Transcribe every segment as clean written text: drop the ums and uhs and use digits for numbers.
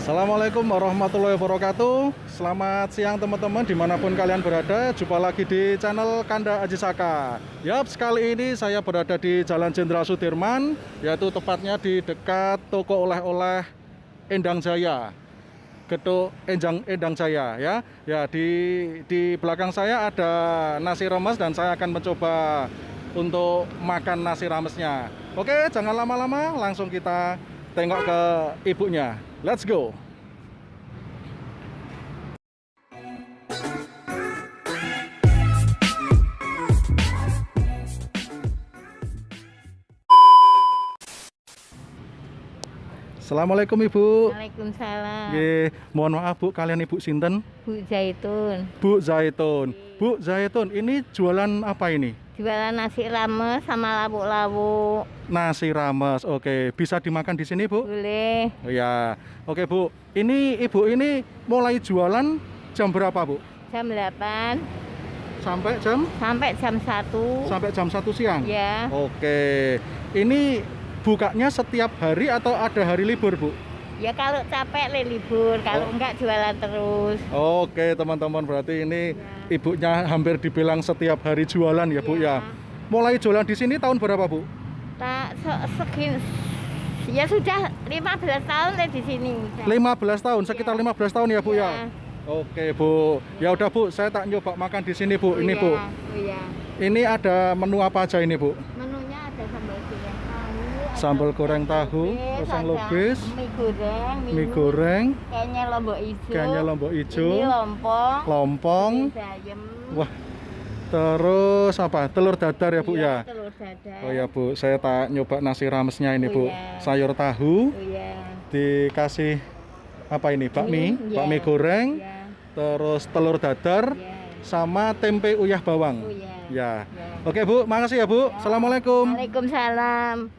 Assalamualaikum warahmatullahi wabarakatuh. Selamat siang teman-teman dimanapun kalian berada. Jumpa lagi di channel Kanda Aji Saka. Yap, sekali ini saya berada di Jalan Jenderal Sudirman, yaitu tepatnya di dekat toko oleh-oleh Endang Jaya, Gedung Endang Jaya ya. Ya, di belakang saya ada nasi remes dan saya akan mencoba untuk makan nasi ramesnya. Oke, jangan lama-lama, langsung kita tengok ke ibunya. Let's go. Assalamualaikum Ibu. Waalaikumsalam. Nggih, mohon maaf Bu, kalian Ibu sinten? Bu Zaitun. Bu Zaitun. Bu Zaitun, ini jualan apa ini? Jualan nasi rames sama lauk-lauk. Nasi rames. Oke, bisa dimakan di sini, Bu? Boleh. Oh ya. Oke, Bu. Ini Ibu ini mulai jualan jam berapa, Bu? Jam 8 Sampai jam sampai jam 1. sampai jam 1 siang. Ya. Oke. Ini bukanya setiap hari atau ada hari libur, Bu? Ya kalau capek libur, kalau enggak jualan terus. Oke, teman-teman, berarti ini ibunya hampir dibilang setiap hari jualan ya, Bu ya. Ya. Mulai jualan di sini tahun berapa, Bu? Tak segini. Ya sudah 15 tahun di sini. 15 tahun, sekitar 15 tahun ya, Bu ya. Ya. Oke, Bu. Ya udah, Bu, saya tak nyoba makan di sini, Bu. Ini, Ya. Bu. Oh ya. Ini ada menu apa aja ini, Bu? Menunya ada sambal goreng tahu, Sambal goreng tahu, oseng lobis, mie goreng, kayaknya lombok hijau. kayaknya lombok hijau, Ini lompong. ini bayam. Wah, terus apa? Telur dadar ya, Bu Iya, ya? telur dadar. Oh ya, Bu, saya tak nyoba nasi ramesnya ini, Oh Bu. ya. Sayur tahu, Oh ya. dikasih apa ini? Bakmi, Ya. bakmi goreng, Ya. terus telur dadar, Ya. sama tempe uyah bawang. Oh ya. Ya. Ya. Oke, Bu, makasih ya, Bu. Assalamualaikum. Waalaikumsalam.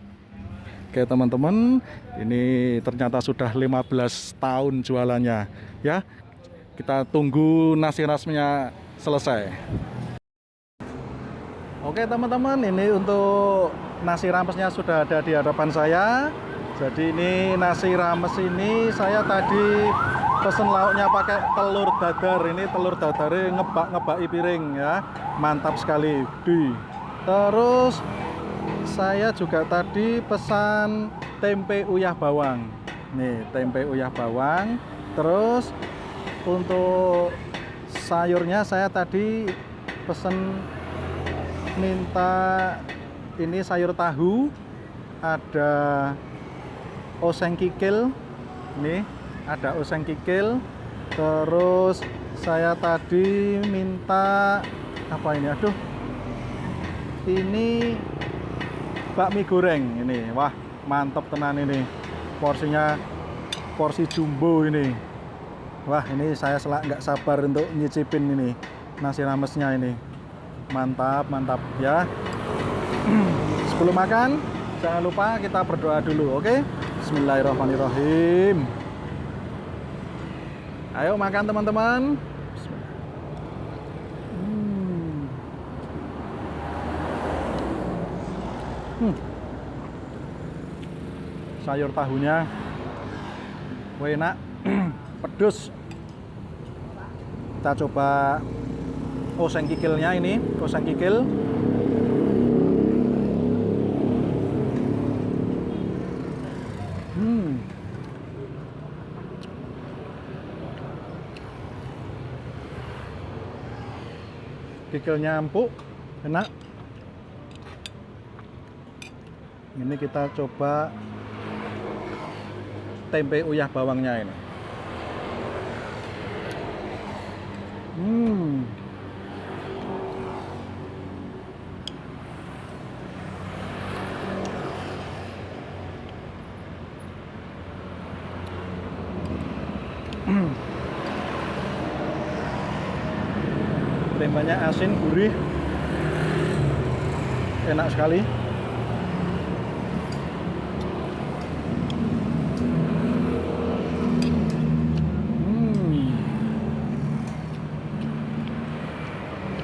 Oke, teman-teman, ini ternyata sudah 15 tahun jualannya ya. Kita tunggu nasi ramesnya selesai. Oke, teman-teman, ini untuk nasi ramesnya sudah ada di hadapan saya. Jadi ini nasi rames ini saya tadi pesen lauknya pakai telur dadar. Ini telur dadarnya ngebak-ngebaki piring ya. Mantap sekali. Terus saya juga tadi pesan tempe uyah bawang. Nih, tempe uyah bawang. Terus untuk sayurnya saya tadi pesen minta ini sayur tahu, ada oseng kikil. Nih, ada oseng kikil. Terus saya tadi minta apa ini? Aduh. Ini bakmi goreng ini. Wah, mantap tenan ini. Porsinya porsi jumbo ini. Wah, ini saya nggak sabar untuk nyicipin ini nasi ramesnya ini. Mantap, mantap ya. Sebelum makan, jangan lupa kita berdoa dulu, oke? Bismillahirrahmanirrahim. Ayo makan teman-teman. Sayur tahunya enak, pedes. Kita coba oseng kikilnya ini, oseng kikil. Kikilnya empuk, enak. Ini kita coba tempe uyah bawangnya ini. Tempenya asin, gurih, enak sekali.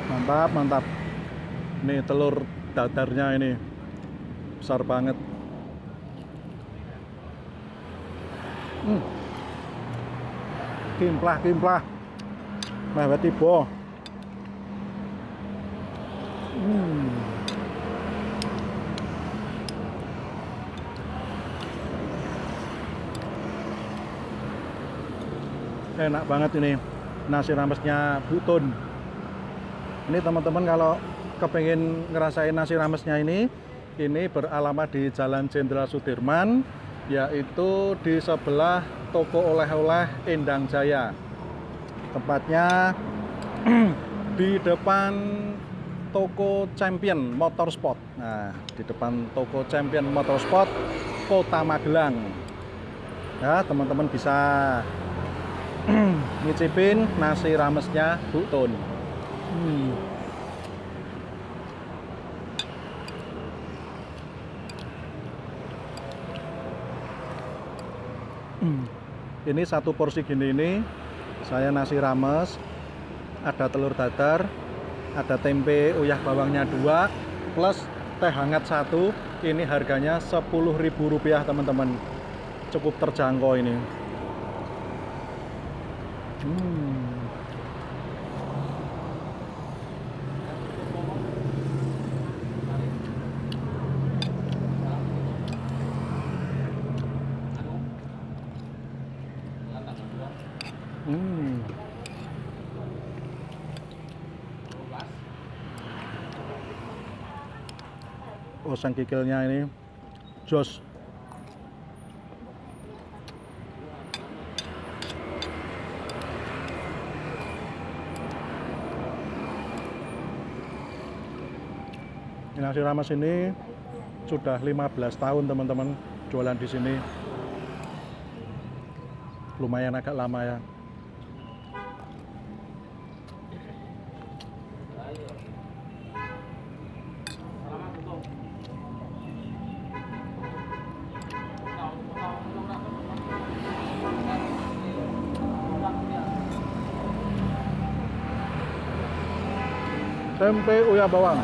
Mantap, mantap. Ini telur dadarnya ini besar banget. kimplah. Mewet tiba. Enak banget ini nasi ramesnya Bu Tun. Ini teman-teman kalau kepengen ngerasain nasi ramesnya ini beralamat di Jalan Jenderal Sudirman, yaitu di sebelah toko oleh-oleh Endang Jaya. Tempatnya di depan toko Champion Motorsport. Nah, di depan toko Champion Motorsport Kota Magelang. Ya, teman-teman bisa ngicipin nasi ramesnya Bu Tun. Ini satu porsi gini ini saya nasi rames, ada telur dadar, ada tempe uyah bawangnya 2 plus teh hangat 1. Ini harganya Rp10.000 teman-teman, cukup terjangkau ini. Oseng kikilnya ini jos. Nasi rames ini sudah 15 tahun teman-teman jualan di sini. Lumayan agak lama ya. Tempe uyah bawang.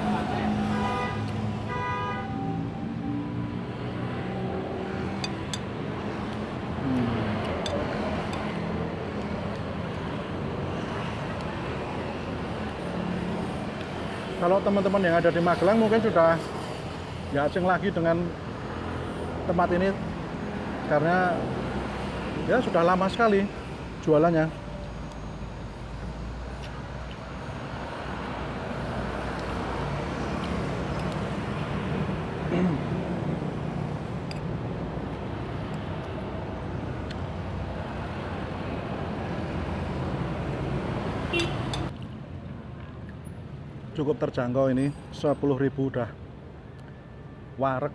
Kalau teman-teman yang ada di Magelang mungkin sudah nggak asing lagi dengan tempat ini, karena ya sudah lama sekali jualannya. Cukup terjangkau ini, 10.000 udah wareg.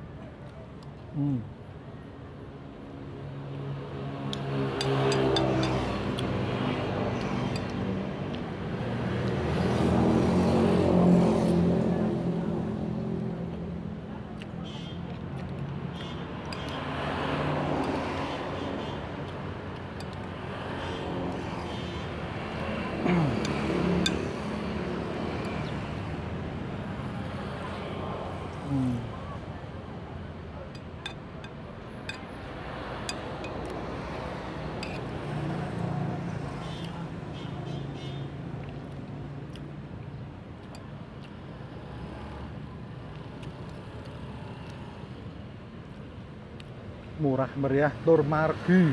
Murah meriah, tur margi,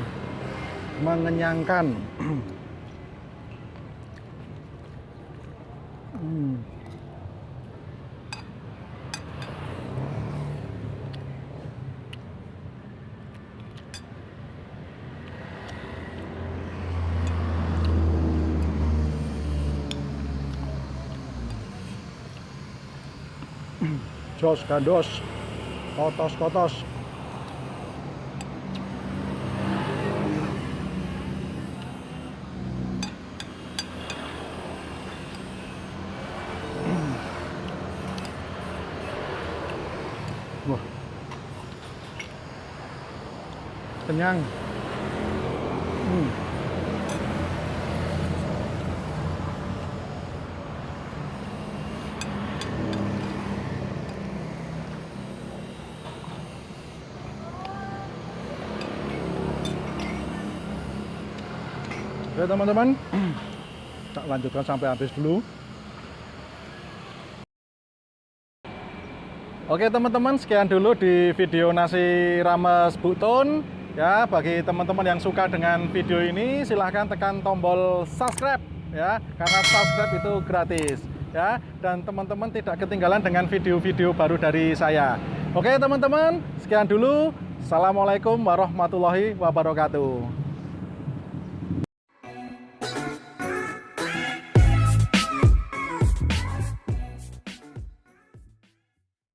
mengenyangkan. Jos gandos, kotos-kotos. Wah, kenyang. Oke teman-teman, tak lanjutkan sampai habis dulu. Oke teman-teman, sekian dulu di video nasi rames Bu Tun. Ya, bagi teman-teman yang suka dengan video ini, silahkan tekan tombol subscribe ya, karena subscribe itu gratis ya. Dan teman-teman tidak ketinggalan dengan video-video baru dari saya. Oke teman-teman, sekian dulu. Assalamualaikum warahmatullahi wabarakatuh.